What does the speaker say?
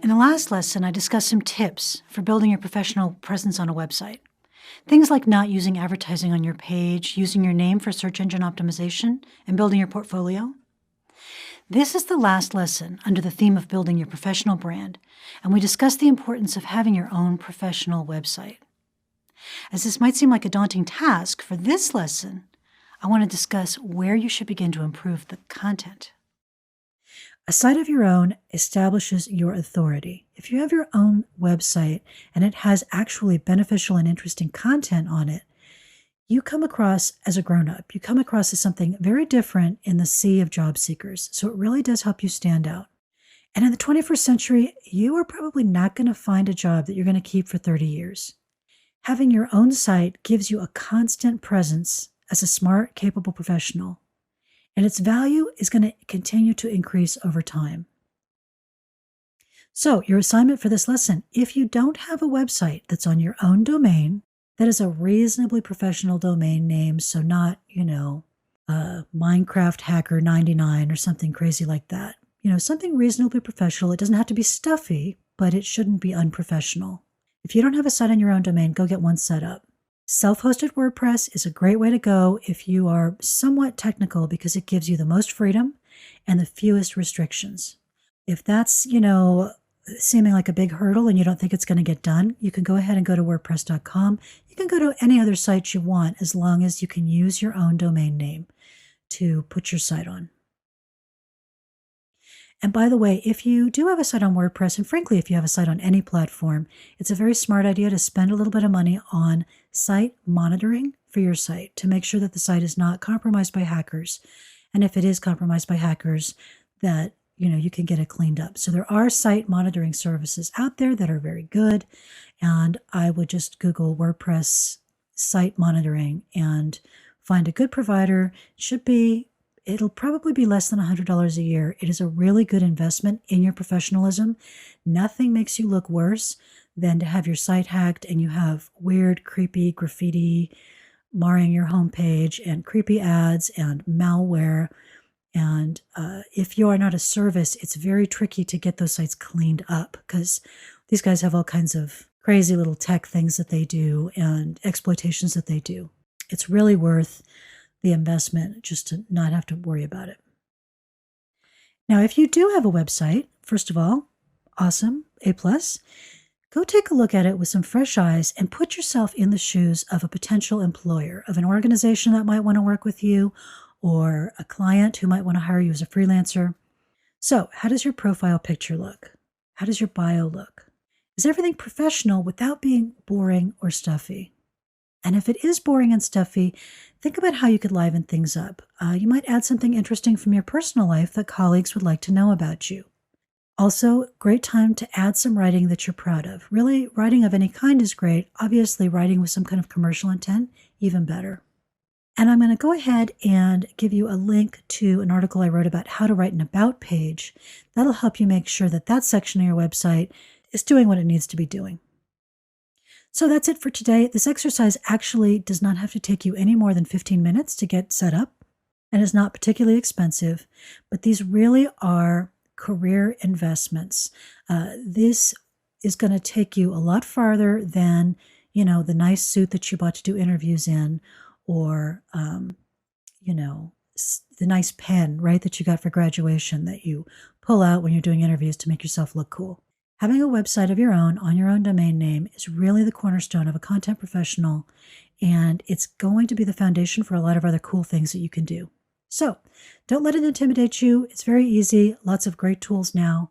In the last lesson, I discussed some tips for building your professional presence on a website. Things like not using advertising on your page, using your name for search engine optimization, and building your portfolio. This is the last lesson under the theme of building your professional brand, and we discussed the importance of having your own professional website. As this might seem like a daunting task, for this lesson, I want to discuss where you should begin to improve the content. A site of your own establishes your authority. If you have your own website and it has actually beneficial and interesting content on it, you come across as a grown-up. You come across as something very different in the sea of job seekers. So it really does help you stand out. And in the 21st century, you are probably not going to find a job that you're going to keep for 30 years. Having your own site gives you a constant presence as a smart, capable professional. And its value is going to continue to increase over time. So your assignment for this lesson, if you don't have a website that's on your own domain, that is a reasonably professional domain name, so not, Minecraft Hacker 99 or something crazy like that. Something reasonably professional. It doesn't have to be stuffy, but it shouldn't be unprofessional. If you don't have a site on your own domain, go get one set up. Self-hosted WordPress is a great way to go if you are somewhat technical because it gives you the most freedom and the fewest restrictions. If that's, seeming like a big hurdle and you don't think it's going to get done, you can go ahead and go to WordPress.com. You can go to any other site you want as long as you can use your own domain name to put your site on. And by the way, if you do have a site on WordPress, and frankly, if you have a site on any platform, it's a very smart idea to spend a little bit of money on site monitoring for your site to make sure that the site is not compromised by hackers. And if it is compromised by hackers, that you can get it cleaned up. So there are site monitoring services out there that are very good. And I would just Google WordPress site monitoring and find a good provider. It'll probably be less than $100 a year. It is a really good investment in your professionalism. Nothing makes you look worse than to have your site hacked and you have weird, creepy graffiti marring your homepage and creepy ads and malware. And if you are not a service, it's very tricky to get those sites cleaned up because these guys have all kinds of crazy little tech things that they do and exploitations that they do. It's really worth the investment just to not have to worry about it. Now, if you do have a website, first of all, awesome, A+, go take a look at it with some fresh eyes and put yourself in the shoes of a potential employer, of an organization that might want to work with you or a client who might want to hire you as a freelancer. So, how does your profile picture look? How does your bio look? Is everything professional without being boring or stuffy? And if it is boring and stuffy, think about how you could liven things up. You might add something interesting from your personal life that colleagues would like to know about you. Also, great time to add some writing that you're proud of. Really, writing of any kind is great. Obviously, writing with some kind of commercial intent, even better. And I'm going to go ahead and give you a link to an article I wrote about how to write an about page. That'll help you make sure that that section of your website is doing what it needs to be doing. So that's it for today. This exercise actually does not have to take you any more than 15 minutes to get set up and is not particularly expensive, but these really are career investments. This is going to take you a lot farther than, the nice suit that you bought to do interviews in or, the nice pen, right, that you got for graduation that you pull out when you're doing interviews to make yourself look cool. Having a website of your own on your own domain name is really the cornerstone of a content professional, and it's going to be the foundation for a lot of other cool things that you can do. So don't let it intimidate you. It's very easy. Lots of great tools now.